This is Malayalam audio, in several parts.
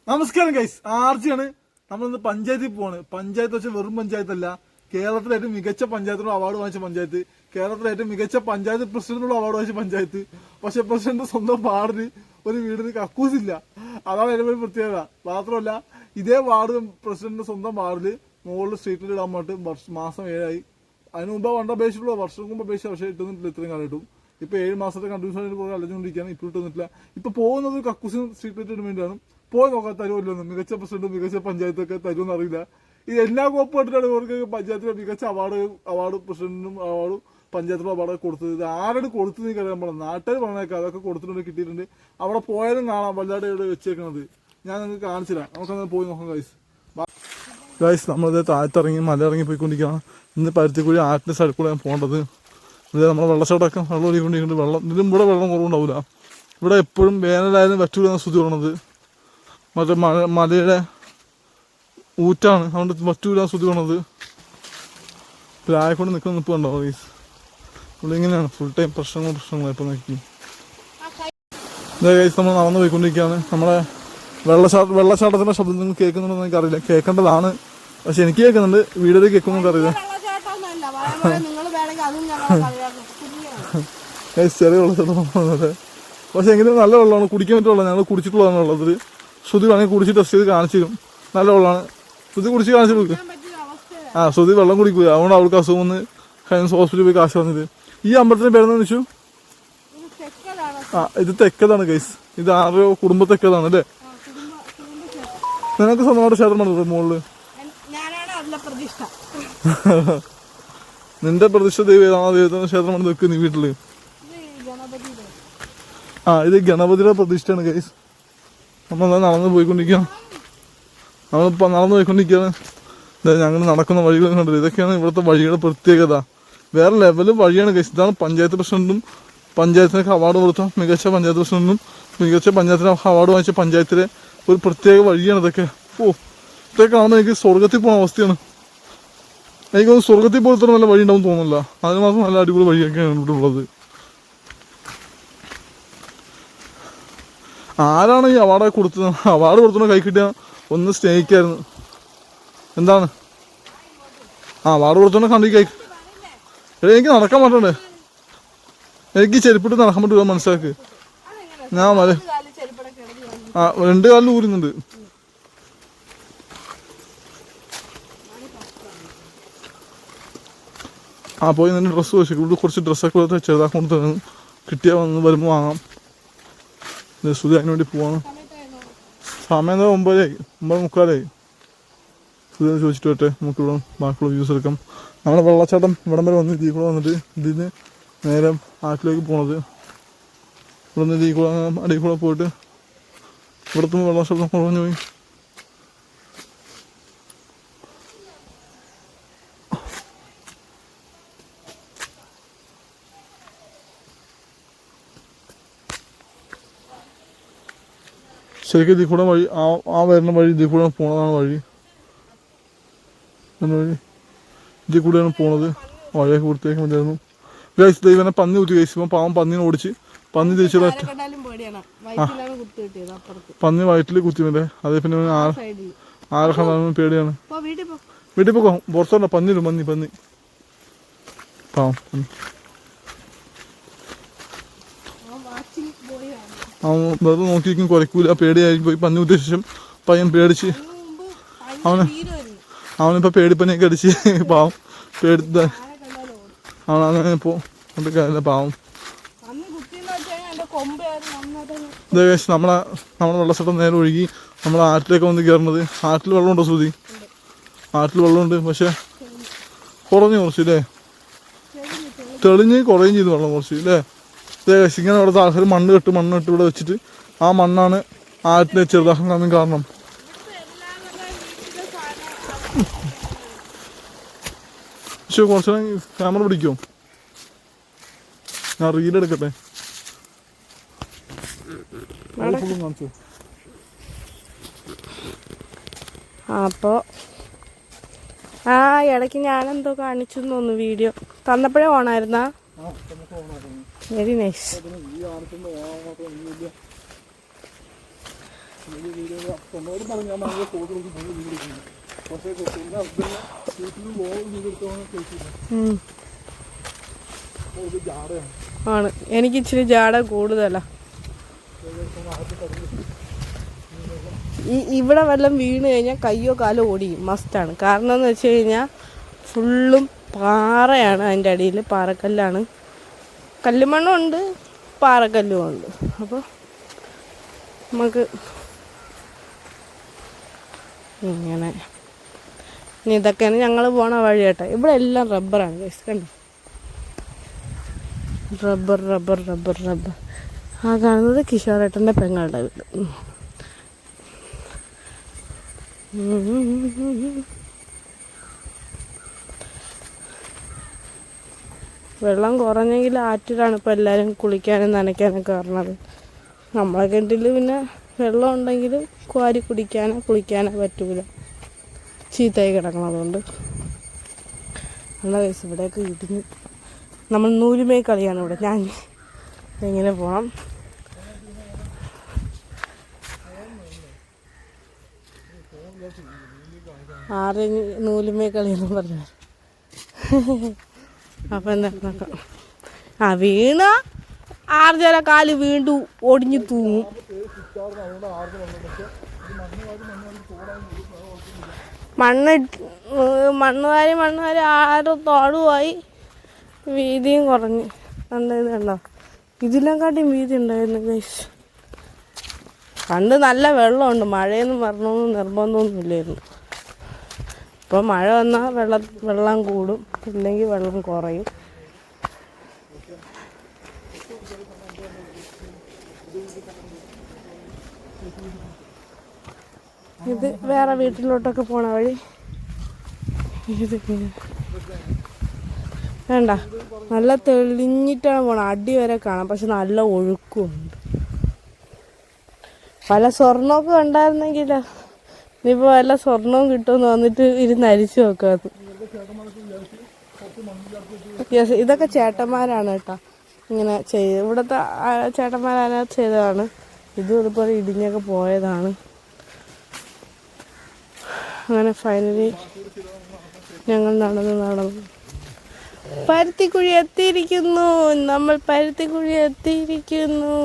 നമസ്കാരം ഗൈസ്, ആർജിയാണ്. നമ്മളിന്ന് പഞ്ചായത്തിൽ പോവാണ്. പഞ്ചായത്ത് വെച്ചാൽ വെറും പഞ്ചായത്തല്ല, കേരളത്തിലെ ഏറ്റവും മികച്ച പഞ്ചായത്തിനുള്ള അവാർഡ് വാങ്ങിച്ച പഞ്ചായത്ത്, കേരളത്തിലെ ഏറ്റവും മികച്ച പഞ്ചായത്ത് പ്രസിഡന്റിനുള്ള അവാർഡ് വാങ്ങിച്ച പഞ്ചായത്ത്. പക്ഷെ പ്രസിഡന്റ് സ്വന്തം വാർഡിന് ഒരു വീടിന് കക്കൂസില്ല. അതാണ് അതിന്റെ ഒരു പ്രത്യേകത. മാത്രമല്ല, ഇതേ വാർഡ് പ്രസിഡന്റ് സ്വന്തം വാർഡില് മുകളിൽ സ്ട്രീറ്റിൽ ഇടാൻ വേണ്ടിട്ട് മാസം 7 ആയി. അതിന് മുമ്പ് വണ്ട അപേക്ഷിച്ചുള്ള വർഷം മുമ്പ് അപേക്ഷ പക്ഷേ ഇട്ടുന്നിട്ടില്ല. ഇത്രയും കാലം ഇട്ടും. ഇപ്പൊ 7 മാസത്തെ കണ്ടിന്യൂസ് ആയിട്ട് പുറകെ അലഞ്ഞുകൊണ്ടിരിക്കുകയാണ്. ഇപ്പൊ ഇട്ടുന്നിട്ടില്ല. ഇപ്പൊ പോകുന്നത് കക്കൂസും സ്ട്രീറ്റ് ലൈറ്റിന് വേണ്ടിയാണ്. പോയി നോക്കാൻ തരുമല്ലോ, മികച്ച പ്രസിഡന്റും മികച്ച പഞ്ചായത്തൊക്കെ തരുമെന്ന് അറിയില്ല. ഈ എല്ലാ കോപ്പായിട്ടാണ് ഇവർക്ക് പഞ്ചായത്തിലെ മികച്ച അവാർഡ് പ്രസിഡന്റിനും അവാർഡും പഞ്ചായത്തിലും അവാർഡൊക്കെ കൊടുത്തത്. ഇത് ആരോട് കൊടുത്തു നീ അറിയാൻ പാടില്ല. നാട്ടുകാർ പറഞ്ഞേക്കാം അതൊക്കെ കൊടുത്തിട്ടുണ്ട്, കിട്ടിയിട്ടുണ്ട്. അവിടെ പോയാലും കാണാം വല്ലാതെ ഇവിടെ വെച്ചേക്കണത്. ഞാൻ നിങ്ങൾക്ക് കാണിച്ചില്ല. നമുക്കങ്ങനെ പോയി നോക്കാം ഗൈസ്. നമ്മളിത് താഴത്തിറങ്ങി മലയിറങ്ങി പോയിക്കൊണ്ടിരിക്കുകയാണ്. ഇന്ന് പരുത്തിക്കുഴി ആറ്റിന്റെ സൈഡിൽ കൂടെ ഞാൻ പോകേണ്ടത്. ഇവിടെ നമ്മളെ വെള്ളച്ചാട്ടമൊക്കെ വെള്ളം ഒഴിക്കൊണ്ടിരിക്കുന്നുണ്ട്. ഇതിലും ഇവിടെ വെള്ളം കുറവുണ്ടാവില്ല. ഇവിടെ എപ്പോഴും വേനലായാലും വറ്റൂലെന്ന സ്തുതി പറയണത്. മറ്റേ മലയുടെ ഊറ്റാണ്, അതുകൊണ്ട് വറ്റൂല സ്തുതി പറയണത്. പ്രായക്കൊണ്ട് നിൽക്കുന്ന നിൽപ്പുണ്ടോ ഗൈസ്. ഇവിടെ ഇങ്ങനെയാണ് ഫുൾ ടൈം പ്രശ്നങ്ങൾ ഇപ്പം നോക്കി. ഇതേ ഗൈസ്, നമ്മൾ നടന്നു പോയിക്കൊണ്ടിരിക്കുകയാണ്. നമ്മളെ വെള്ളച്ചാട്ടത്തിന്റെ ശബ്ദം നിങ്ങൾ കേൾക്കുന്നുണ്ടെന്ന് എനിക്കറിയില്ല. കേൾക്കേണ്ടതാണ്, പക്ഷെ എനിക്ക് കേൾക്കുന്നുണ്ട്. വീഡിയോയിൽ കേൾക്കുമെന്ന് അറിയില്ല. ചെറിയ വെള്ളച്ചാട്ടം, പക്ഷെ എങ്കിലും നല്ല വെള്ളമാണ്, കുടിക്കാൻ പറ്റിയ വെള്ളം. ഞങ്ങൾ കുടിച്ചിട്ടുള്ളതാണ് വെള്ളത്തിൽ. ശ്രുതി വേണമെങ്കിൽ കുടിച്ച് ടെസ്റ്റ് ചെയ്ത് കാണിച്ചു തരും. നല്ല വെള്ളമാണ്. ശ്രുതി കുടിച്ച് കാണിച്ചു കൊടുക്കുക. ശ്രുതി വെള്ളം കുടിക്കുക. അതുകൊണ്ട് അവൾക്ക് അസുഖം വന്ന് കഴിഞ്ഞ ഹോസ്പിറ്റലിൽ പോയി കാശ് വന്നത്. ഈ അമ്പലത്തിന് പേരെന്ന് വെച്ചു ഇത് തെക്കതാണ് ഗൈസ്. ഇത് ആരോ കുടുംബ തെക്കതാണ് അല്ലേ? നിനക്ക് സ്വന്തമായിട്ട് ക്ഷേത്രം പണിത് മുകളില്? നിന്റെ പ്രതിഷ്ഠ ദൈവത്തിന്റെ ക്ഷേത്രം പണിത് വെക്ക് നീ വീട്ടില്. ഇത് ഗണപതിയുടെ പ്രതിഷ്ഠയാണ് ഗൈസ്. നമ്മളെന്താ നടന്നു പോയിക്കൊണ്ടിരിക്കുകയാണ്. നമ്മളിപ്പോൾ നടന്നു പോയിക്കൊണ്ടിരിക്കുകയാണ്. ഞങ്ങൾ നടക്കുന്ന വഴികൾ കണ്ടത്. ഇതൊക്കെയാണ് ഇവിടുത്തെ വഴിയുടെ പ്രത്യേകത. വേറെ ലെവല് വഴിയാണ് ഗൈസ്. ഇതാണ് പഞ്ചായത്ത് പ്രസിഡന്റും പഞ്ചായത്തിനൊക്കെ അവാർഡ് കൊടുത്ത മികച്ച പഞ്ചായത്ത് പ്രസിഡന്റും മികച്ച പഞ്ചായത്തിന് അവാർഡ് വാങ്ങിച്ച പഞ്ചായത്തിലെ ഒരു പ്രത്യേക വഴിയാണ് ഇതൊക്കെ. ഇതൊക്കെ കാണുമ്പോൾ എനിക്ക് സ്വർഗത്തിൽ പോകുന്ന അവസ്ഥയാണ്. എനിക്കൊന്ന് സ്വർഗത്തിൽ പോലത്തെ നല്ല വഴി ഉണ്ടാവും തോന്നുന്നില്ല. അതിന് മാത്രം നല്ല അടിപൊളി വഴിയൊക്കെയാണ് ഇവിടെ ഉള്ളത്. ആരാണ് ഈ അവാർഡ് കൊടുത്തത്? അവാർഡ് കൊടുത്തോ കൈ കിട്ടിയ ഒന്ന് സ്നേഹിക്കായിരുന്നു. എന്താണ് അവാർഡ് കൊടുത്തോ കണ്ടി കൈ. എനിക്ക് നടക്കാൻ പറ്റണ്ടേ? എനിക്ക് ചെരുപ്പിട്ട് നടക്കാൻ പറ്റില്ല. മനസ്സിലാക്ക്. ഞാൻ മല 2 കാലിൽ ഊരുന്നുണ്ട്. പോയി നിന്റെ ഡ്രസ്സ് വെച്ചു. ഇവിടെ കുറച്ച് ഡ്രസ്സൊക്കെ കൊടുത്ത് ചെറുതാക്കി തന്നു. കിട്ടിയാൽ വന്ന് വരുമ്പോൾ വാങ്ങാം. സുധി അതിന് വേണ്ടി പോവാണ്. സമയം 9:30. സുധി ചോദിച്ചിട്ട് വരട്ടെ. നമുക്കിവിടെ ബാക്കിയുള്ള വ്യൂസ് എടുക്കാം. നമ്മുടെ വെള്ളച്ചാട്ടം ഇവിടം വരെ വന്ന് ഇതിൽ കൂടെ വന്നിട്ട് ഇതിന് നേരെ ആറ്റിലേക്ക് പോണത്. ഇവിടെ നിന്ന് ഇതിൽ കൂടെ അടിയിൽ കൂടെ പോയിട്ട് ഇവിടുത്തെ വെള്ളച്ചാട്ടം കുറഞ്ഞു പോയി. ശരിക്കും ഇതിൽ കൂടെ വഴി വരുന്ന വഴി ഇതിൽ കൂടെ പോണതാണ് വഴി. ഇതിൽ കൂടെയാണ് പോണത്. വഴിയൊക്കെ വൃത്തിയാക്കി മതിയായിരുന്നു. ഗൈസ് ഇവനെ പന്നി കുത്തി ഗൈസ്. ഇപ്പം പാവം പന്നീനെ ഓടിച്ച് പന്നി തിരിച്ചു പന്നി വയറ്റിൽ കുത്തിമല്ലേ. അതേ പിന്നെ ആരൊക്കെ പേടിയാണ്. വീട്ടിൽ പോക്കോ. പുറത്തോണ്ട പന്നിരും. പന്നി പാവം. അവൻ വെറുതെ നോക്കിയിരിക്കും, കുരക്കൂല, പേടിയായിരിക്കും. പോയി പന്നി കുത്തിയ ശേഷം പയ്യൻ പേടിച്ച് അവനിപ്പോൾ പേടിപ്പനിയൊക്കെ അടിച്ച് പാവം പേടിത്ത അവനങ്ങനെ കൊണ്ട് കാര്യമില്ല പാവം. നമ്മളെ വെള്ളച്ചാട്ടം നേരെ ഒഴുകി നമ്മളെ ആറ്റിലേക്ക് വന്ന് കയറുന്നത്. ആറ്റിൽ വെള്ളമുണ്ടോ ശ്രുതി? ആറ്റിൽ വെള്ളമുണ്ട്, പക്ഷെ കുറഞ്ഞു കുറച്ച് അല്ലേ? തെളിഞ്ഞ് കുറയും ചെയ്തു വെള്ളം കുറച്ച് അല്ലേ? ഇങ്ങനെ ഇവിടുത്തെ ആൾക്കാർ മണ്ണിട്ട് ഇവിടെ വെച്ചിട്ട് ആ മണ്ണാണ് ആറ്റിനെ ചെറുതാക്കാൻ കാരണം. പക്ഷെ കുറച്ച് ക്യാമറ പിടിക്കുമോ? ഞാൻ റീലെടുക്കട്ടെ. അപ്പോൾ ഇടയ്ക്ക് ഞാനെന്തോ കാണിച്ചു തോന്നുന്നു. വീഡിയോ തന്നപ്പോഴേ ഓണായിരുന്നാ? Very nice. എന്നോട് പറഞ്ഞു ഞാൻ ഭയങ്കര ഫോട്ടോ എടുത്ത് വീഡിയോ എടുക്കുന്നു. പക്ഷേ എൻ്റെ ഹസ്ബൻഡിനെ വീട്ടിൽ വ്ളോഗ് ചെയ്തെടുത്തോന്ന് ചോദിച്ചില്ല. ജാടയാണ് ആണ്. എനിക്ക് ഇച്ചിരി ജാട കൂടുതലാ. ഇവിടെ വല്ലതും വീണ് കഴിഞ്ഞാൽ കയ്യോ കാലോ ഓടിയും മസ്റ്റാണ്. കാരണം എന്ന് വെച്ച് കഴിഞ്ഞാൽ ഫുള്ളും പാറയാണ്. അതിൻ്റെ അടിയിൽ പാറക്കല്ലാണ്. കല്ലുമണ്ണും ഉണ്ട്, പാറക്കല്ലും ഉണ്ട്. അപ്പോൾ നമുക്ക് ഇങ്ങനെ ഇനി ഇതൊക്കെയാണ് ഞങ്ങൾ പോണ വഴി കേട്ടോ. ഇവിടെ എല്ലാം റബ്ബറാണ് ഗൈസ്, കണ്ടോ? Rubber rubber rubber rubber. ആ കാണുന്നത് കിഷോറേട്ടൻ്റെ പെങ്ങളുടെ വീട്. വെള്ളം കുറഞ്ഞെങ്കിൽ ആറ്റിലാണ് ഇപ്പോൾ എല്ലാവരും കുളിക്കാനും നനയ്ക്കാനൊക്കെ പറഞ്ഞത്. നമ്മളെ കിണറ്റിൽ പിന്നെ വെള്ളം ഉണ്ടെങ്കിൽ കോരി കുടിക്കാനോ കുളിക്കാനോ പറ്റൂല, ചീത്തയായി കിടക്കണതുകൊണ്ട്. നല്ല ദിവസം ഇവിടെയൊക്കെ ഇടിഞ്ഞ് നമ്മൾ നൂലുമേ കളിയാണ് ഇവിടെ. ഞാൻ എങ്ങനെ പോകണം? ആറ് നൂലുമേ കളിയെന്ന് പറഞ്ഞു. അപ്പം എന്താ നോക്കാം. ആ വീണ ആർജര കാല് വീണ്ടും ഒടിഞ്ഞു തൂങ്ങും. മണ്ണുവാരി ആരും തോടുമായി വീതിയും കുറഞ്ഞ്. കണ്ടത് കണ്ടോ? ഇതിനെക്കാട്ടിയും വീതി ഉണ്ടായിരുന്നു ഗൈസ്. പണ്ട് നല്ല വെള്ളമുണ്ട്, മഴയൊന്നും വരണമെന്ന് നിർബന്ധമൊന്നുമില്ലായിരുന്നു. ഇപ്പോൾ മഴ വന്നാൽ വെള്ളം കൂടും, ഇല്ലെങ്കിൽ വെള്ളം കുറയും. ഇത് വേറെ വീട്ടിലോട്ടൊക്കെ പോണ വഴി. ഇത് വേണ്ട, നല്ല തെളിഞ്ഞിട്ടാണ് പോണത്. അടി വരെ കാണാം, പക്ഷെ നല്ല ഒഴുക്കുമുണ്ട്. പല സ്വർണ്ണമൊക്കെ ഉണ്ടായിരുന്നെങ്കിൽ ഇനിയിപ്പോൾ വല്ല സ്വർണവും കിട്ടുമെന്ന് വന്നിട്ട് ഇരുന്ന് അരിച്ചു നോക്കാത്. യെസ്, ഇതൊക്കെ ചേട്ടന്മാരാണ് കേട്ടോ ഇങ്ങനെ ചെയ്ത്. ഇവിടുത്തെ ചേട്ടന്മാരതിനകത്ത് ചെയ്തതാണ്. ഇതും ഇതുപോലെ ഇടിഞ്ഞൊക്കെ പോയതാണ്. അങ്ങനെ ഫൈനലി ഞങ്ങൾ നടന്നു പരുത്തിക്കുഴി എത്തിയിരിക്കുന്നു. നമ്മൾ പരുത്തിക്കുഴി എത്തിയിരിക്കുന്നു.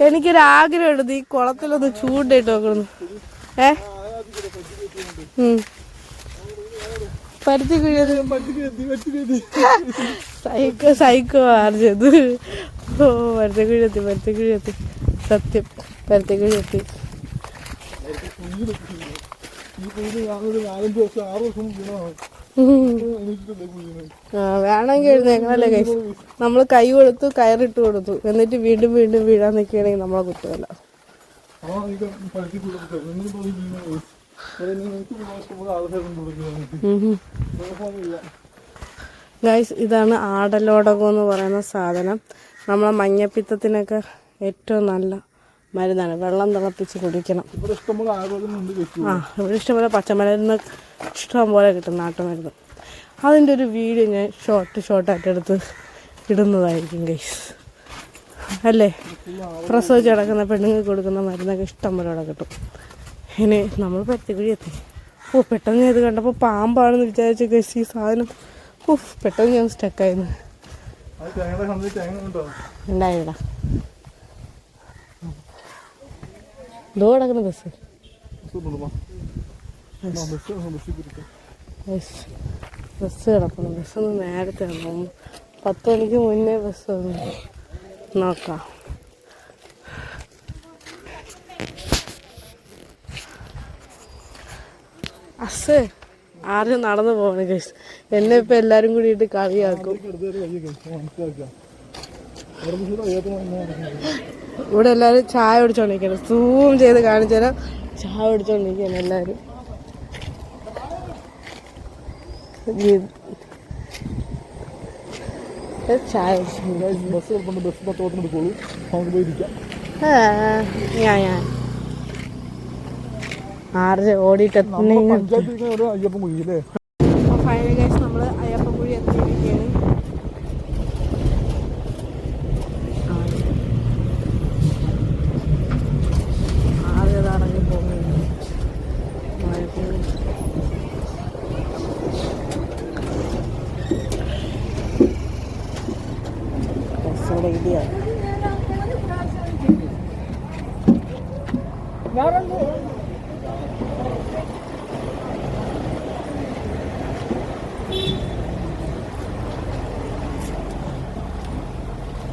എനിക്കൊരാഗ്രഹം എടുത്ത് ഈ കുളത്തിലൊന്ന് ചൂണ്ടിട്ട് നോക്കുന്നു. പരുത്തിക്കുഴി സൈക്കോ ആർജത്. ഓ, പരുത്തിക്കുഴി എത്തി സത്യം, പരുത്തിക്കുഴി എത്തി. വേണമെങ്കിൽ എഴുന്നേക്കണല്ലേ കൈ. നമ്മൾ കൈ കൊടുത്തു, കയറിട്ട് കൊടുത്തു, എന്നിട്ട് വീണ്ടും വീണ്ടും വീഴാൻ നിൽക്കുകയാണെങ്കിൽ നമ്മളെ കുറ്റമല്ല. ഗൈസ്, ഇതാണ് ആടലോടകം എന്ന് പറയുന്ന സാധനം. നമ്മളെ മഞ്ഞപ്പിത്തത്തിനൊക്കെ ഏറ്റവും നല്ല മരുന്നാണ്. വെള്ളം തിളപ്പിച്ച് കുടിക്കണം. ഇവിടെ ഇഷ്ടംപോലെ പച്ചമരുന്ന് ഇഷ്ടം പോലെ കിട്ടും, നാട്ടുമരുന്ന്. അതിൻ്റെ ഒരു വീഡിയോ ഞാൻ ഷോർട്ടായിട്ട് എടുത്ത് ഇടുന്നതായിരിക്കും ഗൈസ്, അല്ലേ? പ്രസവിച്ച് കിടക്കുന്ന പെണ്ണുങ്ങൾക്ക് കൊടുക്കുന്ന മരുന്നൊക്കെ ഇഷ്ടം പോലെ അവിടെ കിട്ടും. ഇനി നമ്മൾ പരുത്തിക്കുഴി എത്തി. ഓ, പെട്ടെന്ന് ഇത് കണ്ടപ്പോൾ പാമ്പാണെന്ന് വിചാരിച്ചു ഗൈസ്. ഈ സാധനം പെട്ടെന്ന് ഞാൻ സ്റ്റക്കായിരുന്നു. ഉണ്ടായിടാ ദോ കിടക്കുന്ന ബസ് കിടക്കണം. ബസ്സൊന്ന് നേരത്തെ വന്നു, 10 മണിക്ക് മുന്നേ ബസ് വന്നു. നോക്കാം. അസ് ആരും നടന്നു പോകണം ഗൈസ്. എന്നെ ഇപ്പം എല്ലാവരും കൂടിയിട്ട് കളിയാക്കും. ഇവിടെ എല്ലാവരും ചായ കുടിച്ചോണ്ടിരിക്കണം. സൂം ചെയ്ത് കാണിച്ചു തരാം. ചായ കുടിച്ചോണ്ടിരിക്കുകയാണ് എല്ലാവരും. ചായ ഞാൻ ആറ് ഓടിയിട്ട് ഫൈനൽ ഗൈസ് നമ്മൾ അയ്യപ്പൻകുഴി എത്തിയിരിക്കുകയാണ്. വീഡിയോ.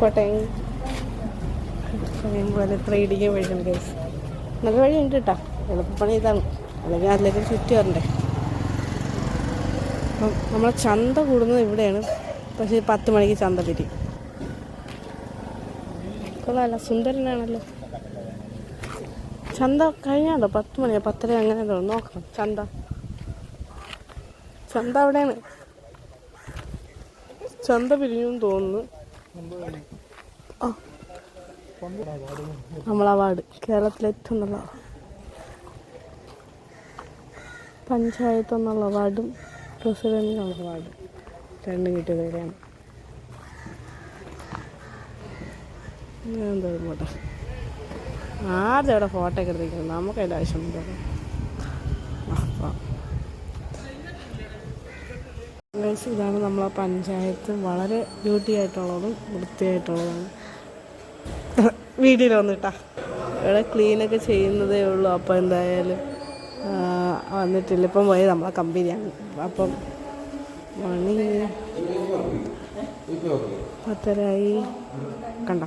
കോട്ടയം പോലെ 3D വഴിയുണ്ട് ഗൈസ്. നല്ല വഴിയുണ്ട് കേട്ടോ. എളുപ്പപ്പണി ഇതാണ്, അല്ലെങ്കിൽ അതിലേക്ക് ചുറ്റി വരണ്ടേ. അപ്പം നമ്മളെ ചന്ത കൂടുന്നത് ഇവിടെയാണ്, പക്ഷേ 10 മണിക്ക് ചന്ത പിരിയും. കൊള്ളാമല്ലോ, സുന്ദരനാണല്ലോ. ചന്ത കഴിഞ്ഞാലോ 10 മണിയോ 10:30 അങ്ങനെ നോക്കണം. ചന്ത അവിടെയാണ്. ചന്ത പിരിഞ്ഞെന്ന് തോന്നുന്നു. ആ, നമ്മളെ അവാർഡ് കേരളത്തിലെ ഏറ്റവും നല്ല പഞ്ചായത്ത് എന്നുള്ള അവാർഡും പ്രസിഡന്റിനുള്ള അവാർഡും രണ്ടും കിട്ടിയതാണ്. ഞാൻ തോന്നുമ്പോട്ടെ ആദ്യം അവിടെ ഫോട്ടോ ഒക്കെ എടുത്തിരിക്കുന്നത്, നമുക്ക് അതിൻ്റെ ആവശ്യമൊന്നും തോന്നും. ഇതാണ് നമ്മളെ പഞ്ചായത്ത്. വളരെ ബ്യൂട്ടി ആയിട്ടുള്ളതും വൃത്തിയായിട്ടുള്ളതാണ്. വീഡിയോയിൽ വന്നിട്ടാ ഇവിടെ ക്ലീനൊക്കെ ചെയ്യുന്നതേ ഉള്ളൂ. അപ്പോൾ എന്തായാലും വന്നിട്ടില്ല. ഇപ്പം പോയത് നമ്മളെ കമ്പനിയാണ്. അപ്പം മണി 10:30 കണ്ട.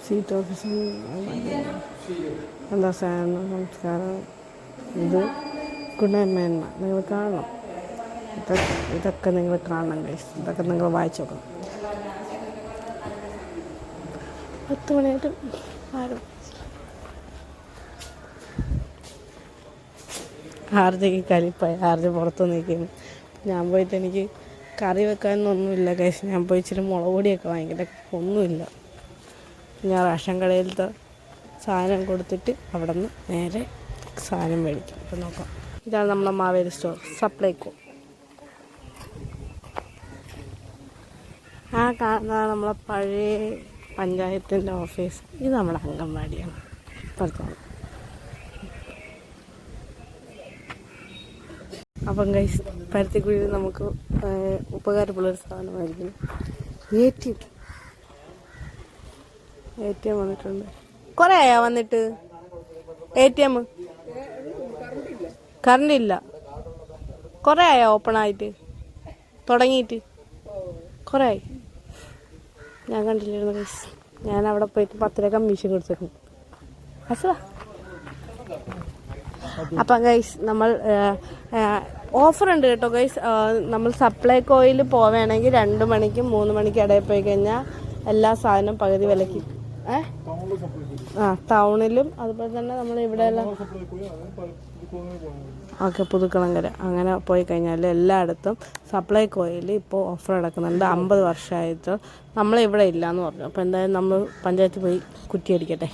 സീറ്റ് ഓഫീസും എന്താ സംസ്കാരം ഇത് ഗുണമേന്മ നിങ്ങൾ കാണണം. ഇതൊക്കെ നിങ്ങൾ കാണണം ഗൈസ്. ഇതൊക്കെ നിങ്ങൾ വായിച്ചു നോക്കണം. 10 മണിയായിട്ട് ആരും ആർജയ്ക്ക് കലിപ്പായി. ആർജ പുറത്ത് നിൽക്കുന്നു. ഞാൻ പോയിട്ട് എനിക്ക് കറി വെക്കാനൊന്നുമില്ല ഗൈസ്. ഞാൻ പോയി ഇച്ചിരി മുളക് പൊടിയൊക്കെ വാങ്ങിക്കട്ടെ. ഒന്നുമില്ല. ഞാൻ റേഷൻ കടയിലത്തെ സാധനം കൊടുത്തിട്ട് അവിടെ നിന്ന് നേരെ സാധനം മേടിക്കും. അപ്പം നോക്കാം. ഇതാണ് നമ്മളെ മാവേലി സ്റ്റോർ, സപ്ലൈകോ. ആ കാണുന്നതാണ് നമ്മളെ പഴയ പഞ്ചായത്തിൻ്റെ ഓഫീസ്. ഇത് നമ്മുടെ അംഗൻവാടിയാണ്. പുറത്താണ്. അപ്പം ഗൈസ്, പരുത്തിക്കുഴിയിൽ നമുക്ക് ഉപകാരമുള്ളൊരു സാധനമായിരിക്കും ATM വന്നിട്ടുണ്ട്. കുറേ ആയാ വന്നിട്ട് ATM കറണ്ട് ഇല്ല. കുറേ ആയാ ഓപ്പൺ ആയിട്ട് തുടങ്ങിയിട്ട് കുറേ ആയി. ഞാൻ കണ്ടില്ലായിരുന്നു ഗൈസ്. ഞാൻ അവിടെ പോയിട്ട് 10 രൂപ കമ്മീഷൻ കൊടുത്തിരുന്നു. അസുഖ. അപ്പം ഗൈസ് നമ്മൾ ഓഫർ ഉണ്ട് കേട്ടോ ഗൈസ്. നമ്മൾ സപ്ലൈകോയിൽ പോവുകയാണെങ്കിൽ 2 മണിക്കും 3 മണിക്കും ഇടയിൽ പോയി കഴിഞ്ഞാൽ എല്ലാ സാധനവും പകുതി വിലയ്ക്ക്. ടൗണിലും അതുപോലെ തന്നെ നമ്മൾ ഇവിടെയെല്ലാം ഓക്കെ പുതുക്കളങ്കര അങ്ങനെ പോയി കഴിഞ്ഞാൽ എല്ലായിടത്തും സപ്ലൈകോയിൽ ഇപ്പോൾ ഓഫർ നടക്കുന്നുണ്ട്. 50 വർഷമായിട്ട് നമ്മളിവിടെ ഇല്ലയെന്ന് പറഞ്ഞു. അപ്പോൾ എന്തായാലും നമ്മൾ പഞ്ചായത്തിൽ പോയി കുറ്റിയടിക്കട്ടെ.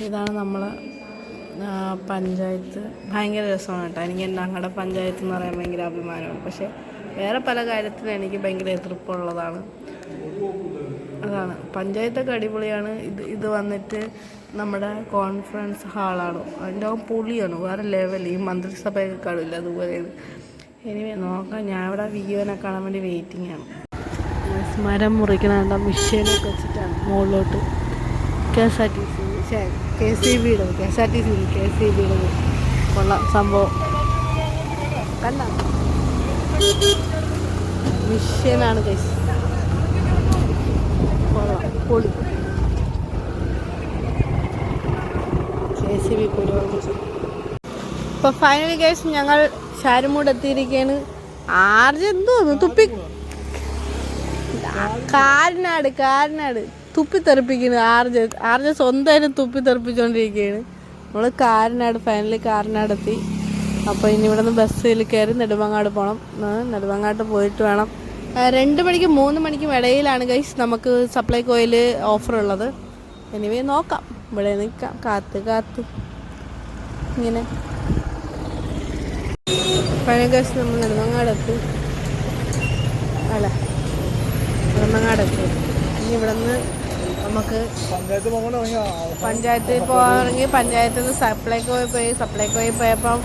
ഇതാണ് നമ്മൾ പഞ്ചായത്ത്. ഭയങ്കര രസമാണ് കേട്ടോ. എനിക്ക് ഞങ്ങളുടെ പഞ്ചായത്ത് എന്ന് പറയാൻ ഭയങ്കര അഭിമാനമാണ്. പക്ഷേ വേറെ പല കാര്യത്തിലും എനിക്ക് ഭയങ്കര എതിർപ്പുള്ളതാണ്. അതാണ് പഞ്ചായത്തൊക്കെ അടിപൊളിയാണ്. ഇത് വന്നിട്ട് നമ്മുടെ കോൺഫറൻസ് ഹാളാണ്. അതിൻ്റെ പൊളിയാണ്, വേറെ ലെവൽ. ഈ മന്ത്രിസഭയൊക്കെ കാണില്ല അതുപോലെയാണ്. ഇനി നോക്കാം. ഞാൻ ഇവിടെ വിയോനെ കാണാൻ വേണ്ടി വെയിറ്റിംഗ് ആണ്. മരം മുറിക്കണ മിഷീനൊക്കെ വെച്ചിട്ടാണ് മുകളിലോട്ട്. KSRTC ഉള്ള സംഭവം കണ്ട മിഷീനാണ് ഗൈസ്. പൊളി. KCB പുരോഗമിച്ചു. ഇപ്പോൾ ഫൈനലി ഗൈസ് ഞങ്ങൾ ഷാരുമൂട് എത്തിയിരിക്കുകയാണ്. ആർജെന്തോന്നു തുപ്പി കാരനാട് തുപ്പിത്തെറിപ്പിക്കുന്നു. ആർജ സ്വന്തമായിട്ട് തുപ്പിത്തെറിപ്പിച്ചുകൊണ്ടിരിക്കുകയാണ്. നമ്മൾ കാരനാട് ഫൈനലി കാരനാടെത്തി. അപ്പോൾ ഇനി ഇവിടെ നിന്ന് ബസ്സിൽ കയറി നെടുമങ്ങാട് പോകണം. നെടുമങ്ങാട്ട് പോയിട്ട് വേണം. 2 മണിക്കും 3 മണിക്കും ഇടയിലാണ് ഗൈസ് നമുക്ക് സപ്ലൈകോയിൽ ഓഫർ ഉള്ളത്. എനിവേ നോക്കാം. ഇവിടെ നിൽക്കാം കാത്ത് ഇങ്ങനെ. പഴയ ഗൈസ് നമ്മൾ നെടുമങ്ങാടെത്തി. ഇനി ഇവിടെ നിന്ന് നമുക്ക് പഞ്ചായത്തിൽ പോകാമെങ്കിൽ പഞ്ചായത്തിൽ നിന്ന് സപ്ലൈകോയിൽ പോയപ്പം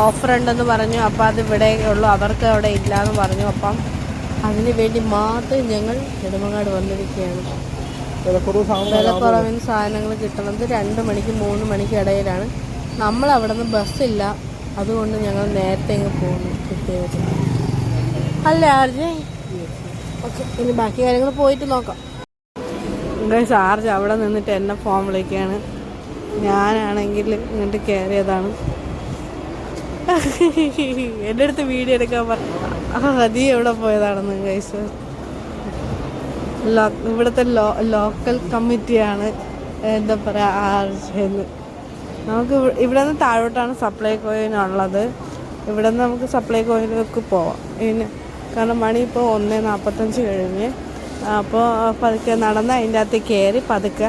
ഓഫർ ഉണ്ടെന്ന് പറഞ്ഞു. അപ്പോൾ അത് ഇവിടെ ഉള്ളൂ, അവർക്ക് അവിടെ ഇല്ലയെന്ന് പറഞ്ഞു. അപ്പം അതിന് വേണ്ടി മാത്രം ഞങ്ങൾ നെടുമങ്ങാട് വന്നിരിക്കുകയാണ്. വിലക്കുറവ് വിലക്കുറവിന് സാധനങ്ങൾ കിട്ടുന്നത് 2 മണിക്ക് 3 മണിക്ക് ഇടയിലാണ്. നമ്മൾ അവിടെ നിന്ന് ബസ്സില്ല, അതുകൊണ്ട് ഞങ്ങൾ നേരത്തെ ഇങ്ങ് പോകുന്നു കിട്ടിയത്. അല്ലേ ആർജ്? ഓക്കെ, ഇനി ബാക്കി കാര്യങ്ങൾ പോയിട്ട് നോക്കാം. ആർജ് അവിടെ നിന്നിട്ട് എന്നെ ഫോൺ വിളിക്കുകയാണ്. ഞാനാണെങ്കിൽ ഇങ്ങോട്ട് കയറിയതാണ്. എൻ്റെ അടുത്ത് വീഡിയോ എടുക്കാൻ പറഞ്ഞു. നീ എവിടെ പോയതാണെന്ന് ഗൈസ്. ഇവിടുത്തെ ലോക്കൽ കമ്മിറ്റിയാണ് എന്താ പറയുക ആർജെന്ന്. നമുക്ക് ഇവിടെ നിന്ന് താഴോട്ടാണ് സപ്ലൈകോയിനുള്ളത്. ഇവിടെ നിന്ന് നമുക്ക് സപ്ലൈകോയിലേക്ക് പോവാം. പിന്നെ കാരണം മണി ഇപ്പോൾ 1:45 കഴിഞ്ഞ്. അപ്പോൾ പതുക്കെ നടന്ന് അതിൻ്റെ അകത്ത് കയറി പതുക്കെ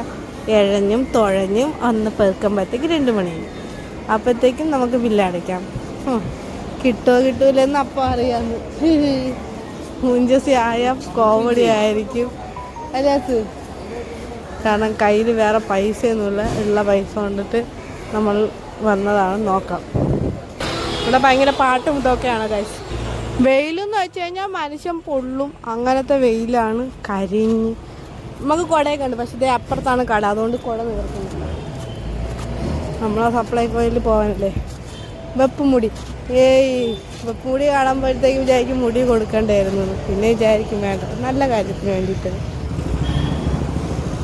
ഇഴഞ്ഞും തുഴഞ്ഞും ഒന്ന് പെറുക്കുമ്പോഴത്തേക്ക് 2 മണിയായി. അപ്പോഴത്തേക്കും നമുക്ക് ബില്ലടയ്ക്കാം. കിട്ടുമോ കിട്ടൂലെന്ന് അപ്പം അറിയാമെന്ന്. മുഞ്ചസി ആയ കോമഡി ആയിരിക്കും അല്ലാത്ത. കാരണം കയ്യിൽ വേറെ പൈസയൊന്നുമില്ല, ഉള്ള പൈസ കൊണ്ടിട്ട് നമ്മൾ വന്നതാണ്. നോക്കാം. ഇവിടെ ഭയങ്കര പാട്ടും ഇതൊക്കെയാണ് ഗൈസ്. വെയിലെന്ന് വെച്ച് കഴിഞ്ഞാൽ മനുഷ്യൻ പൊള്ളും, അങ്ങനത്തെ വെയിലാണ്. കരിഞ്ഞ് നമുക്ക് കുടയൊക്കെ ഉണ്ട്, പക്ഷേ ഇതേ അപ്പുറത്താണ് കട, അതുകൊണ്ട് കുട നിവർത്തുന്നില്ല. നമ്മളെ സപ്ലൈകോയിൽ പോകാനല്ലേ. വെപ്പുമുടി, വെപ്പുമുടി കാണുമ്പോഴത്തേക്ക് വിചാരിക്കും മുടി കൊടുക്കണ്ടായിരുന്നു, പിന്നെ വിചാരിക്കും വേണ്ട, നല്ല കാര്യത്തിന് വേണ്ടിയിട്ട്.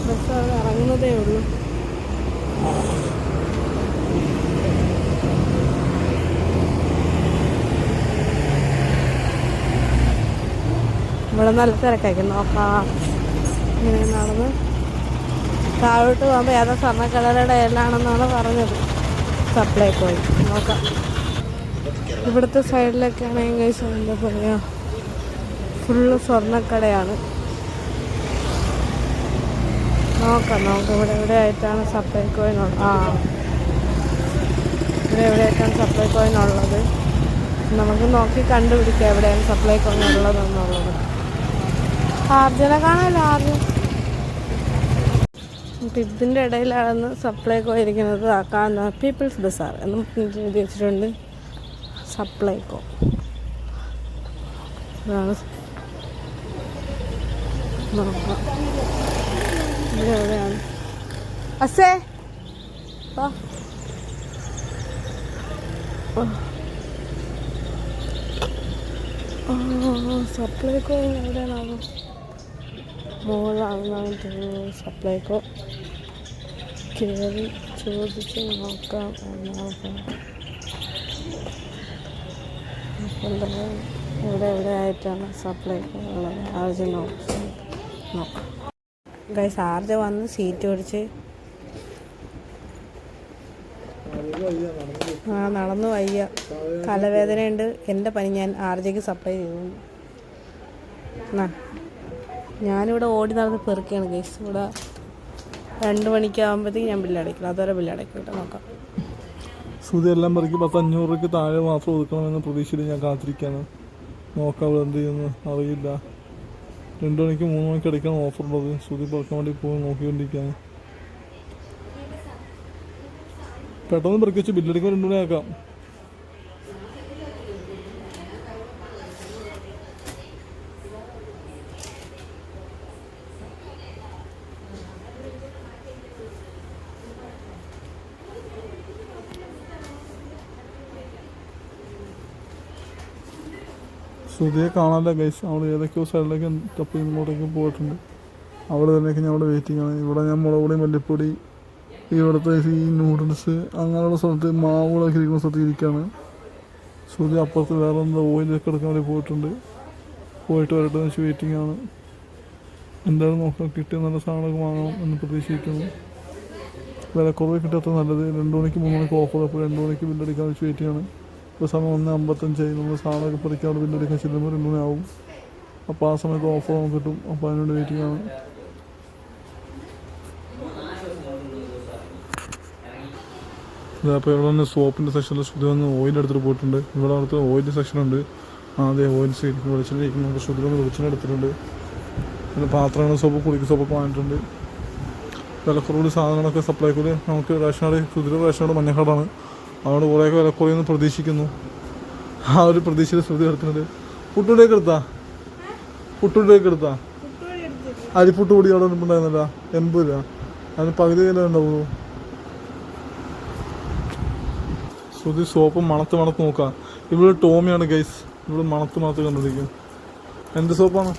ബസ് അവിടെ ഇറങ്ങുന്നതേ ഉള്ളൂ. ഇവിടെ നല്ല തിരക്കായിരിക്കും. നോക്കാം. ഇങ്ങനെ നടന്ന് താഴോട്ട് പോകുമ്പോൾ ഏതാ സ്വർണ്ണക്കടയുടെ ഇടയിലാണെന്നാണ് പറഞ്ഞത് സപ്ലൈകോയിൽ. നോക്കാം. ഇവിടുത്തെ സൈഡിലൊക്കെ ആണെങ്കിൽ എന്താ പറയുക, ഫുള്ള് സ്വർണ്ണക്കടയാണ്. നോക്കാം. ഇവിടെ എവിടെയായിട്ടാണ് സപ്ലൈകോയിനുള്ളത്. ഇവിടെ എവിടെയായിട്ടാണ് സപ്ലൈകോയിനുള്ളത്. നമുക്ക് നോക്കി കണ്ടുപിടിക്കാം എവിടെയാണ് സപ്ലൈകോയിനുള്ളതെന്നുള്ളത്. ആർജനെ കാണാമല്ലോ, ആർജൻ. അപ്പം ഇതിൻ്റെ ഇടയിലാണ് സപ്ലൈകോ ഇരിക്കുന്നത്. കാണുന്ന പീപ്പിൾസ് ബസാർ എന്ന് എഴുതി വെച്ചിട്ടുണ്ട്. സപ്ലൈകോ നോക്കാം. ഇവിടെ എവിടെയാണ് അസേ? സപ്ലൈകോ എവിടെയാണോ? മോളാണെന്നാണ് തോന്നുന്നത്. സപ്ലൈകോ കയറി ചോദിച്ച് നോക്കാം. ഇവിടെ ആയിട്ടാണ് സപ്ലൈകോ ഉള്ളത്. ആർജ് നോക്കാം. ഗൈസ്, ആർജ് വന്ന് സീറ്റ് പിടിച്ച് നടന്നു വയ്യ, തലവേദനയുണ്ട്. എൻ്റെ പനി ഞാൻ ആർജയ്ക്ക് സപ്ലൈ ചെയ്തു. ഞാനിവിടെ ഓടി നടന്ന് പെറുക്കുകയാണ് ഗൈസ്. ഇവിടെ 2 മണിക്കാകുമ്പോഴത്തേക്ക് ഞാൻ ബില്ലടയ്ക്കണം. അതുവരെ ബില്ലടയ്ക്കില്ല. നോക്കാം. സുതി എല്ലാം പെറുക്കി 500 രൂപയ്ക്ക് താഴെ മാത്രം ഒതുക്കണമെന്ന പ്രതീക്ഷയിൽ ഞാൻ കാത്തിരിക്കുകയാണ്. നോക്കാം ഇവിടെ എന്ത് ചെയ്യുന്നു അറിയില്ല. 2 മണിക്ക് 3 മണിക്ക് അടിക്കാൻ ഓഫർ ഉള്ളത്. സുതി പെറുക്കാൻ വേണ്ടി പോയി നോക്കിക്കൊണ്ടിരിക്കുകയാണ്. പെട്ടെന്ന് പെറുക്കി വെച്ച് ബില്ലടിക്കുമ്പോൾ 2 മണിയാക്കാം. സുതിയെ കാണാനില്ല ഗൈസ്. അവിടെ ഏതൊക്കെയോ സൈഡിലേക്ക് തപ്പി ഇങ്ങോട്ടേക്ക് പോയിട്ടുണ്ട്. അവിടെ തന്നെയൊക്കെ ഞാൻ അവിടെ വെയിറ്റിംഗ് ആണ്. ഇവിടെ ഞാൻ മുളക് പൊടി, മല്ലിപ്പൊടി, ഇവിടുത്തെ ഈ നൂഡിൽസ് അങ്ങനെയുള്ള സ്ഥലത്ത് മാവുകളൊക്കെ ഇരിക്കുന്ന സ്ഥലത്ത് ഇരിക്കുകയാണ്. സുതി അപ്പുറത്ത് വേറെ എന്താ ഓയിലൊക്കെ എടുക്കാൻ വേണ്ടി പോയിട്ട് വരട്ടെ എന്ന് വെച്ച് വെയിറ്റിംഗ് ആണ്. എന്തായാലും നോക്കാം, കിട്ടിയ നല്ല സാധനമൊക്കെ വാങ്ങണം എന്ന് പ്രതീക്ഷിക്കുന്നു. വിലക്കുറവ് കിട്ടാത്ത നല്ലത്. 2 മണിക്ക് 3 മണിക്ക് ഓഫർ. അപ്പോൾ 2 മണിക്ക് ബില്ലടിക്കാൻ വെച്ച് വെയിറ്റിംഗ് ആണ്. ഇപ്പോൾ സമയം 1:55 നമ്മൾ സാധനമൊക്കെ പറിക്കാതെ ബില്ലടിക്കാൻ ചെല്ലുമ്പോൾ 2 മണിയാവും. അപ്പോൾ ആ സമയത്ത് ഓഫർ നമുക്ക് കിട്ടും. അപ്പോൾ അതിനുവേണ്ടി വെയിറ്റിംഗ് ആണ്. അപ്പോൾ ഇവിടെ തന്നെ സോപ്പിൻ്റെ സെക്ഷനിൽ ശ്രുതി വന്ന് ഓയിൽ എടുത്തിട്ട് പോയിട്ടുണ്ട്. ഇവിടെ അടുത്ത് ഓയിൽ സെക്ഷനുണ്ട്. അതെ, ഓയിൽ സൈഡിൽ വെളിച്ചെണ്ണ ശ്രുതി വന്ന് വെളിച്ചെണ്ണ എടുത്തിട്ടുണ്ട്. പിന്നെ പാത്രങ്ങൾ, സോപ്പ്, കുളിക്ക് സോപ്പൊക്കെ വാങ്ങിയിട്ടുണ്ട്. വിലക്കുറവിൽ സാധനങ്ങളൊക്കെ സപ്ലൈക്കോയിൽ നമുക്ക് റേഷൻ കാർഡ്, ശ്രുതിയുടെ റേഷൻ കാർഡ് മഞ്ഞ കാർഡാണ്. അതുകൊണ്ട് കുറേയൊക്കെ വിലക്കുറവെന്ന് പ്രതീക്ഷിക്കുന്നു. ആ ഒരു പ്രതീക്ഷയിൽ ശ്രുതി എടുത്തിട്ടുണ്ട്. കുട്ടിയുടെയൊക്കെ എടുത്താ പുട്ടുപൊടിയൊക്കെ എടുത്താ? അരിപ്പുട്ട് പൊടി അവിടെ ഉണ്ടായിരുന്നില്ല, 80 രൂപ. അതിന് പകുതി വില ഉണ്ടാവുള്ളൂ. ശ്രുതി സോപ്പ് മണത്ത് നോക്കാം. ഇവിടെ ടോമിയാണ് ഗൈസ്, ഇവിടെ മണത്ത് കണ്ടിരിക്കും. എന്ത് സോപ്പാണ്?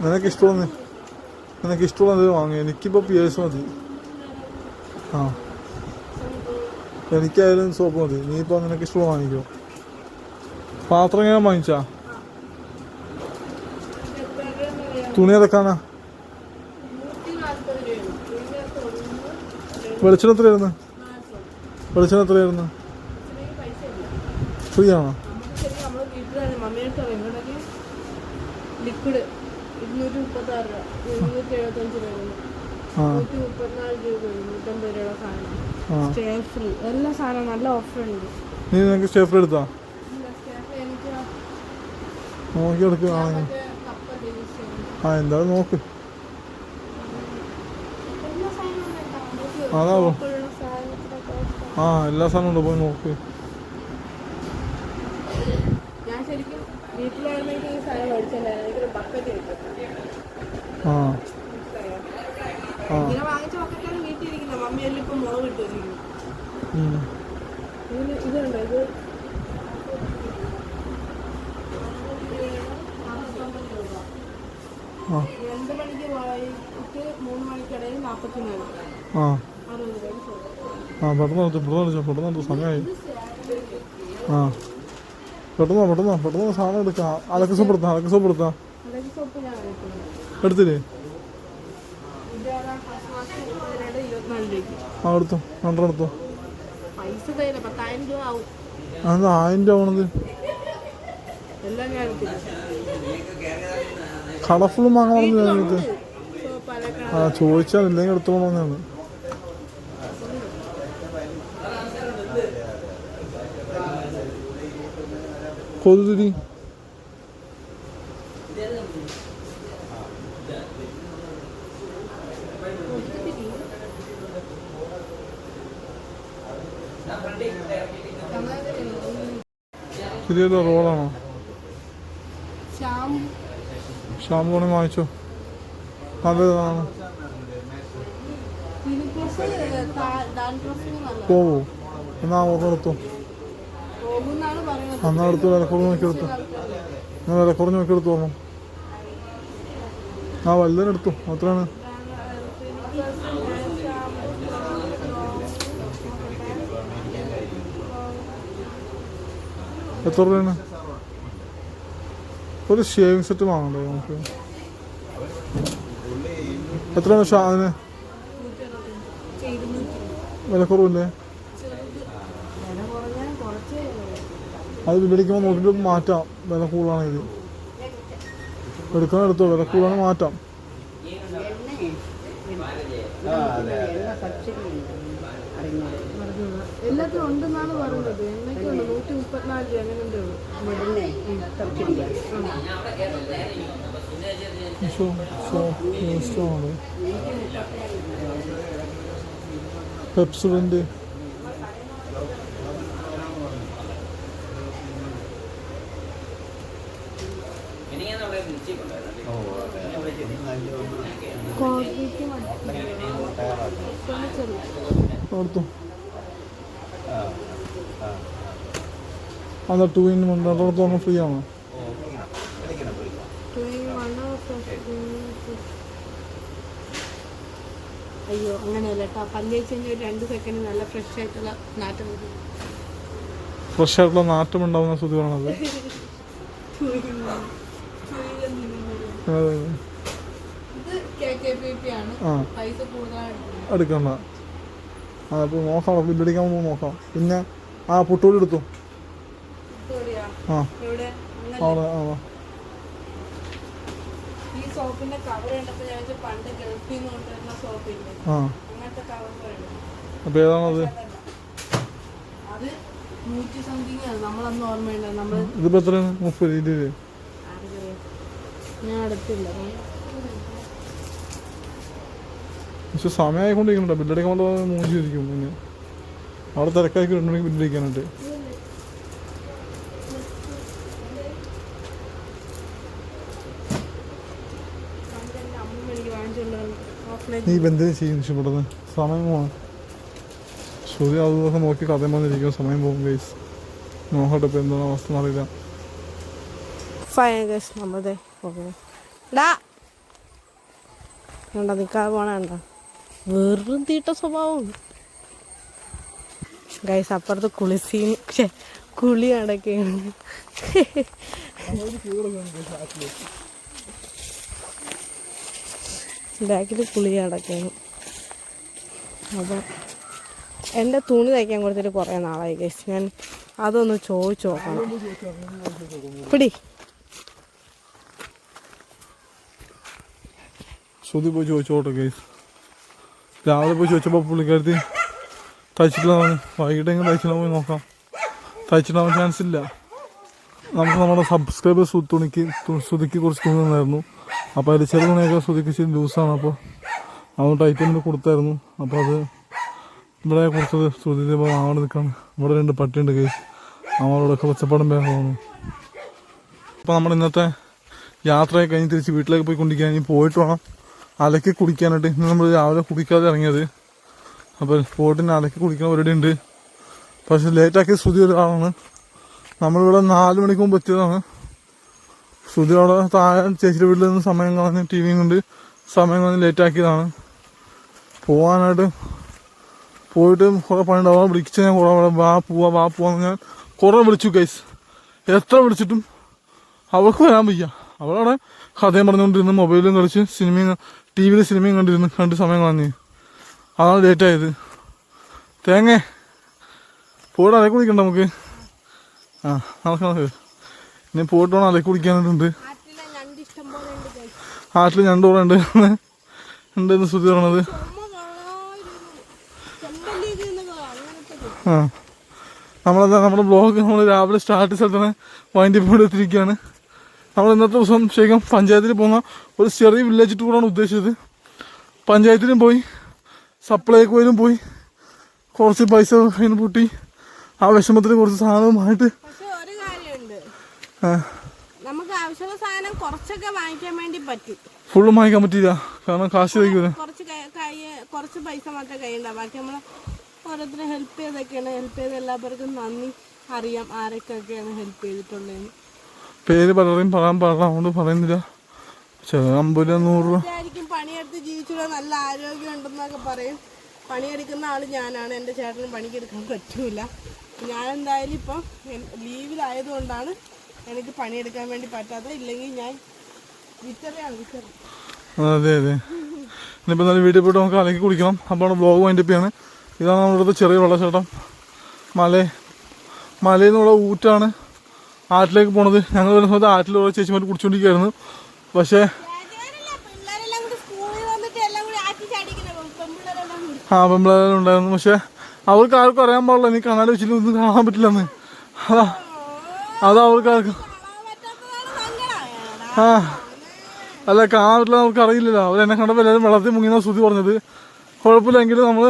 നിനക്ക് ഇഷ്ടമുള്ളത് വാങ്ങി. എനിക്കിപ്പോൾ പിയേഴ്സ് മതി. ആ, എനിക്കായാലും സോപ്പ് മതി. നീ ഇപ്പോൾ നിനക്ക് ഇഷ്ടമുള്ള വാങ്ങിക്കോ. പാത്രം എങ്ങനെ വാങ്ങിച്ചാ? തുണി അലക്കാനാ? വെളിച്ചെണ്ണ എത്രയായിരുന്നു? ഫ്രീ ആണോ? ലിക്വിഡ് 236 രൂപ, 275 രൂപ, 134 രൂപ, 150 രൂപയുടെ സാധനം. സ്റ്റേ ഫ്രീ എല്ലാ സാധനവും നല്ല ഓഫർ ഉണ്ട്. നീ നിനക്ക് സ്റ്റേ ഫ്രീ എടുത്താ? നോക്കി എടുക്കുക. ആ, എന്തായാലും നോക്ക്. അതാവോ? ആ, എല്ലാ സാധനവും ഉണ്ട്, പോയി നോക്ക്. ഞാൻ ശരിക്കും വീട്ടിലായിരുന്നെങ്കിൽ ഈ സാധനം മേടിച്ചിട്ടുണ്ടായിരുന്നു. എനിക്കൊരു ബക്കറ്റ് കിട്ടും. ഇങ്ങനെ വാങ്ങിച്ച ബക്കറ്റാണ് വീട്ടിലിരിക്കുന്നത്. മമ്മിയെല്ലാം ഇപ്പം മുളക് ഇട്ട് വെച്ചിരിക്കുന്നു. ഇതുണ്ട്, ഇത് 2 മണിക്ക് പോയിട്ട് 3 മണിക്കിടയിൽ 44 പെട്ടെന്ന് സമയമായി. ആ, പെട്ടെന്ന് സാധനം എടുക്കാം. അലക്ക് സോപ്പ് എടുത്താ? എടുത്തില്ലേ? ആ, എടുത്തോ. 2 എടുത്തോ. പൈസ തരില്ല, 10,000 രൂപ ആവും. അത് 1000 രൂപ ആവണത്? എല്ലാം ഞാൻ കളർഫുള്ളും വാങ്ങണമെന്ന് ഞങ്ങൾക്ക്. ആ, ചോദിച്ചാൽ ഇല്ലെങ്കിൽ എടുത്തോളാം. കൊതുതിരി ശരിയല്ല, റോളാണോ? ഷാമ്പു വേണമെങ്കിൽ വാങ്ങിച്ചോ, നല്ലതാണ്. പോവോ? എന്നാ ഓർമ്മ എന്നാ എടുത്തു. വില കുറഞ്ഞ് നോക്കി എടുത്തു. ആ, വലുതിനെടുത്തു. അത്രയാണ്. എത്ര രൂപയാണ്? ഒരു ഷേവിങ് സെറ്റ് വാങ്ങണ്ടേ നമുക്ക്? എത്രയാണ് അതിന് വില കുറവില്ലേ? അത് വിലടിക്കുമ്പോൾ നോക്കിയിട്ട് മാറ്റാം. വില കൂടുതലാണെങ്കിൽ എടുക്കാൻ എടുത്തോ, വില കൂടുതലാണെങ്കിൽ മാറ്റാം. എല്ലാത്തിനും ഉണ്ടെന്നാണ് പറയുന്നത്. എന്നൊക്കെയുണ്ട് 134 അങ്ങനെ ഉണ്ട്. പെപ്സുവിൻ്റെ കൊടുത്തു. അതാ 2 in 1 രണ്ടെടുത്തോളം ഫ്രീ ആണ്. അയ്യോ, അങ്ങനെയല്ല കേട്ടോ. പല്ല് വെച്ച് ഒരു 2 സെക്കൻഡ് നല്ല ഫ്രഷ് ആയിട്ടുള്ള നാറ്റം ഉണ്ടാവുന്ന ശ്രുതിയാണത്. എടുക്കണ്ട. അപ്പോൾ നോക്കാം, ബില്ലടിക്കാൻ പോകുമ്പോൾ നോക്കാം. പിന്നെ ആ പുട്ടുപൊടി എടുത്തു. ആ, അവിടെ ഈ സോപ്പിന്റെ കവർ കണ്ടപ്പോൾ ഞാൻ പണ്ട് ഗൾഫിൽ നിന്ന് കൊണ്ടുവരുന്ന സോപ്പില്ലേ, അങ്ങനത്തെ കവർ. അപ്പോൾ ഏതാണത്? അത് 100 സംതിങ് ആണ്. നമ്മളന്ന് ഓർമ്മയുണ്ട്. നമ്മൾ ഇതിപ്പോൾ എത്രയാണ്? 30, 20? ഞാൻ അടുത്തില്ല. പക്ഷെ സമയമായിക്കൊണ്ടിരിക്കുന്നുണ്ട്. ബില്ലടിക്കാൻ കൊണ്ട് മൂഞ്ചിരിക്കും. പിന്നെ അവിടെ തിരക്കാക്കി ഇടണമെങ്കിൽ ബില്ലടിക്കാനായിട്ട്. നീ എന്തിനു ചെയ്യും ഇഷ്ടപ്പെടുന്നത്? സമയം പോവാൻ ശ്രുതി അത് ദിവസം നോക്കി കഥ വന്നിരിക്കും, സമയം പോകും ഗൈസ്. നോക്കട്ടെ ഇപ്പം എന്താണ് അവസ്ഥ എന്നറിയില്ല. നിൽക്കാതെ പോണണ്ട, വെറും തീട്ട സ്വഭാവം ഗൈസ്. അപ്പുറത്ത് കുളി നടക്കുകയാണ്. ബാക്കിൽ കുളി നടക്കുകയാണ്. അപ്പം എൻ്റെ തുണി തയ്ക്കാൻ കൊടുത്തിട്ട് കുറേ നാളായി ഗൈസ്. ഞാൻ അതൊന്ന് ചോദിച്ചു നോക്കണം. പിടി ശ്രുതി പോയി ചോദിച്ചോട്ടെ ഗൈസ്. രാവിലെ പോയി ചോദിച്ചപ്പോൾ പുള്ളിക്കാരത്തി തയ്ച്ചിട്ടില്ലാന്ന്. വൈകിട്ടെങ്കിലും തയ്ച്ചിട്ട് പോയി നോക്കാം. തയ്ച്ചിട്ടാവാൻ ചാൻസ് ഇല്ല. നമുക്ക് നമ്മുടെ സബ്സ്ക്രൈബേഴ്സ് ശ്രുതിക്ക് കുറച്ച് തുണി തന്നായിരുന്നു. അപ്പോൾ അതിൽ ചെറു തുണിയൊക്കെ ശ്രുതിക്ക് ഇച്ചിരി ലൂസാണ്. അപ്പോൾ അത് ടൈറ്റിന് കൊടുത്തായിരുന്നു. അപ്പോൾ അത് ഇവിടെ കൊടുത്തത് ശ്രുതി ഇപ്പോൾ വാങ്ങാൻ നിൽക്കുകയാണ്. ഇവിടെ 2 പട്ടിയുണ്ട് ഗൈസ്. അവളോടൊക്കെ ഒച്ചപ്പാടും തോന്നുന്നു. അപ്പോൾ നമ്മുടെ ഇന്നത്തെ യാത്രയൊക്കെ കഴിഞ്ഞ് തിരിച്ച് വീട്ടിലേക്ക് പോയി കൊണ്ടിരിക്കാൻ ഇനി പോയിട്ട് വേണം അലക്കി കുടിക്കാനായിട്ട്. ഇന്ന് നമ്മൾ രാവിലെ കുടിക്കാതെ ഇറങ്ങിയത്. അപ്പോൾ പോയിട്ടിന് അലക്കി കുടിക്കുന്ന പരിപാടി ഉണ്ട്. പക്ഷെ ലേറ്റാക്കിയ ശ്രുതി ഒരാളാണ്. നമ്മളിവിടെ 4 മണിക്ക് മുമ്പ് എത്തിയതാണ്. ശ്രുതി അവിടെ താഴെ ചേച്ചിയുടെ വീട്ടിൽ നിന്ന് സമയം കളഞ്ഞ് ടി വിയും കൊണ്ട് സമയം കളഞ്ഞ് ലേറ്റാക്കിയതാണ്. പോകാനായിട്ട് പോയിട്ട് കുറേ പണിയുണ്ടാവും. വിളിച്ച് ഞാൻ കുറേ വാ പോവാന്ന് ഞാൻ കുറേ വിളിച്ചു ഗൈസ്. എത്ര വിളിച്ചിട്ടും അവൾക്ക് വരാൻ വയ്യ. അവളവിടെ കഥയും പറഞ്ഞുകൊണ്ടിരുന്ന് മൊബൈലും കളിച്ച് ടി വിയിൽ സിനിമയും കണ്ട് സമയം കളഞ്ഞ്. അതാണ് ലേറ്റായത്. തേങ്ങ പോയിട്ട് അലക്കി കുടിക്കണ്ട നമുക്ക്. നടക്ക് ഇനി പോയിട്ട് വേണം അലക്കി കുടിക്കാനായിട്ടുണ്ട്. ആട്ടിൽ ഞണ്ട് കൂടെ ഉണ്ടെന്ന് ശ്രുതി പറയണത്. നമ്മുടെ ബ്ലോഗ് നമ്മൾ രാവിലെ സ്റ്റാർട്ട് സ്ഥലത്താണ് വൈൻഡപ്പ് പോലെ എത്തിയിരിക്കുകയാണ്. നമ്മൾ ഇന്നത്തെ ദിവസം ശരിക്കും പഞ്ചായത്തിൽ പോകുന്ന ഒരു ചെറിയ വില്ലേജ് ടൂറാണ് ഉദ്ദേശിച്ചത്. പഞ്ചായത്തിലും പോയി സപ്ലൈക്കോയിലും പോയി കുറച്ച് പൈസ അതിന് പൂട്ടി ആ വിഷമത്തിൽ കുറച്ച് സാധനവുമായിട്ട് നമുക്ക് ആവശ്യമുള്ള സാധനം കുറച്ചൊക്കെ വാങ്ങിക്കാൻ വേണ്ടി പറ്റും. ഫുള്ളും വാങ്ങിക്കാൻ പറ്റില്ല, കാരണം കാശ് കഴിക്കൂല. കുറച്ച് പൈസ മാത്രമേ കയ്യുണ്ടാവും. ബാക്കി നമ്മൾ ഓരോരുത്തരെ ഹെൽപ്പ് ചെയ്തൊക്കെയാണ്. ഹെൽപ്പ് ചെയ്ത് എല്ലാവർക്കും നന്ദി അറിയാം ആരൊക്കെയാണ് ഹെൽപ്പ് ചെയ്തിട്ടുള്ളതെന്ന്. പേര് പലരെയും പറയാൻ പാടില്ല, അതുകൊണ്ട് പറയുന്നില്ല. 50-100 രൂപ പണിയെടുത്ത് ജീവിച്ചുള്ള നല്ല ആരോഗ്യം ഉണ്ടെന്നൊക്കെ പറയും. പണിയെടുക്കുന്ന ആള് ഞാനാണ്. എൻ്റെ ചേട്ടന് പണിക്കെടുക്കാൻ പറ്റൂല. ഞാൻ എന്തായാലും ഇപ്പം ലീവിലായതുകൊണ്ടാണ് എനിക്ക് പണിയെടുക്കാൻ വേണ്ടി പറ്റാത്തത്. ഇല്ലെങ്കിൽ ഞാൻ വിറ്ററയാണ്. അതെ ഇനിയിപ്പോൾ നല്ല വീട്ടിൽ പോയിട്ട് നമുക്ക് അലക്കി കുടിക്കണം. അപ്പോൾ ബ്ലോഗ് വൈൻഡപ്പ്. ഇതാണ് നമ്മുടെ ചെറിയ വെള്ളച്ചാട്ടം. മലയിൽ നിന്നുള്ള ഊറ്റാണ് ആറ്റിലേക്ക് പോണത്. ഞങ്ങൾ വരുന്ന സമയത്ത് ആറ്റിൽ ഓരോ ചേച്ചിമാർ കുടിച്ചുകൊണ്ടിരിക്കുകയായിരുന്നു. പക്ഷേ പെമ്പിളെല്ലാം ഉണ്ടായിരുന്നു. പക്ഷെ അവർക്ക് ആർക്കും അറിയാൻ പാടില്ല. നീ കണ്ണാടി വെച്ചിട്ട് ഒന്നും കാണാൻ പറ്റില്ലെന്ന്. അതാ അവർക്ക് ആർക്കും അല്ല കാണാൻ പറ്റില്ല. നമുക്ക് അറിയില്ലല്ലോ. അവരെന്നെ കണ്ടപ്പോൾ എല്ലാവരും വെള്ളത്തിൽ മുങ്ങിയെന്ന ശ്രുതി പറഞ്ഞത്. കുഴപ്പമില്ലെങ്കിലും നമ്മൾ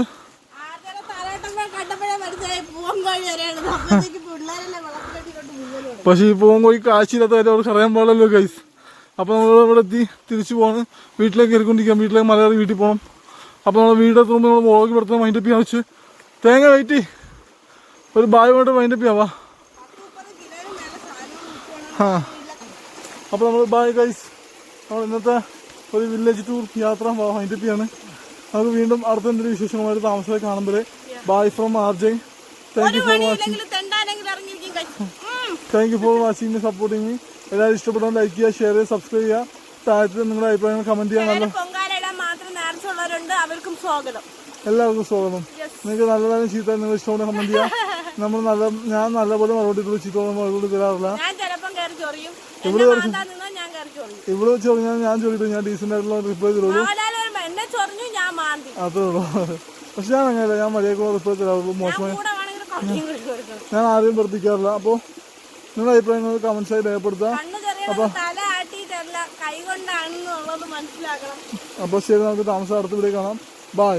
പക്ഷെ ഈ പോകുമ്പോൾ ഈ കാഴ്ചയില്ലാത്ത കാര്യം അവർക്ക് അറിയാൻ പാടില്ലല്ലോ ഗൈസ്. അപ്പോൾ നമ്മൾ ഇവിടെ എത്തി തിരിച്ചു പോകണം. വീട്ടിലേക്ക് കയറിക്കൊണ്ടിരിക്കാം. വീട്ടിലേക്ക് മലയാളി വീട്ടിൽ പോകണം. അപ്പോൾ നമ്മൾ വീടെത്തുമ്പോൾ നമ്മൾ വ്ളോഗ് എടുത്ത് വൈൻഡപ്പ് ചെയ്യാൻ വെച്ച് തേങ്ങ വെയിറ്റ് ഒരു ബായ് വേണ്ടി വൈൻഡപ്പ് ചെയ്യാവാ. അപ്പോൾ നമ്മൾ ബായ് ഗൈസ്. നമ്മൾ ഇന്നത്തെ ഒരു വില്ലേജ് ടൂർ യാത്ര വൈൻഡപ്പ് ചെയ്യാണ്. നമുക്ക് വീണ്ടും അടുത്ത എന്തെങ്കിലും വിശേഷമായിട്ട് താമസമായി കാണുമ്പോൾ bye from RJ. Thank you for watching supporting me. എല്ലാവരും ഇഷ്ടപ്പെട്ടാൽ ലൈക്ക് ചെയ്യുക, ഷെയർ ചെയ്യുക, സബ്സ്ക്രൈബ് ചെയ്യുക. താഴത്ത് നിങ്ങളുടെ അഭിപ്രായങ്ങൾ കമന്റ് ചെയ്യാൻ. എല്ലാവർക്കും സ്വാഗതം. നിങ്ങൾക്ക് നല്ലതാണ് ചീത്ത നിങ്ങൾ ഇഷ്ടമുള്ള കമന്റ് ചെയ്യുക. ഞാൻ നല്ലപോലെ മറുപടി ചീത്ത മറുപടി തരാറില്ല. ഇവിടെ ചൊറിഞ്ഞാൽ ഞാൻ ചൊറിയിട്ടു. ഞാൻ ഡീസന്റ് ആയിട്ടുള്ള റിപ്ലൈ തരുള്ളൂ. അത്രേ ഉള്ളൂ. പക്ഷെ ഞാൻ അങ്ങനെയല്ല, ഞാൻ മര്യാദക്കുള്ള റിപ്ലൈ തരാറുള്ളൂ. മോശമായി ഞാൻ ആരെയും വർദ്ധിക്കാറില്ല. അപ്പോൾ നിങ്ങളുടെ അഭിപ്രായങ്ങൾ കമന്റ്സായി രേഖപ്പെടുത്താം. അപ്പോൾ ശരി, നമുക്ക് താമസം അടുത്ത വീഡിയോ കാണാം. ബൈ.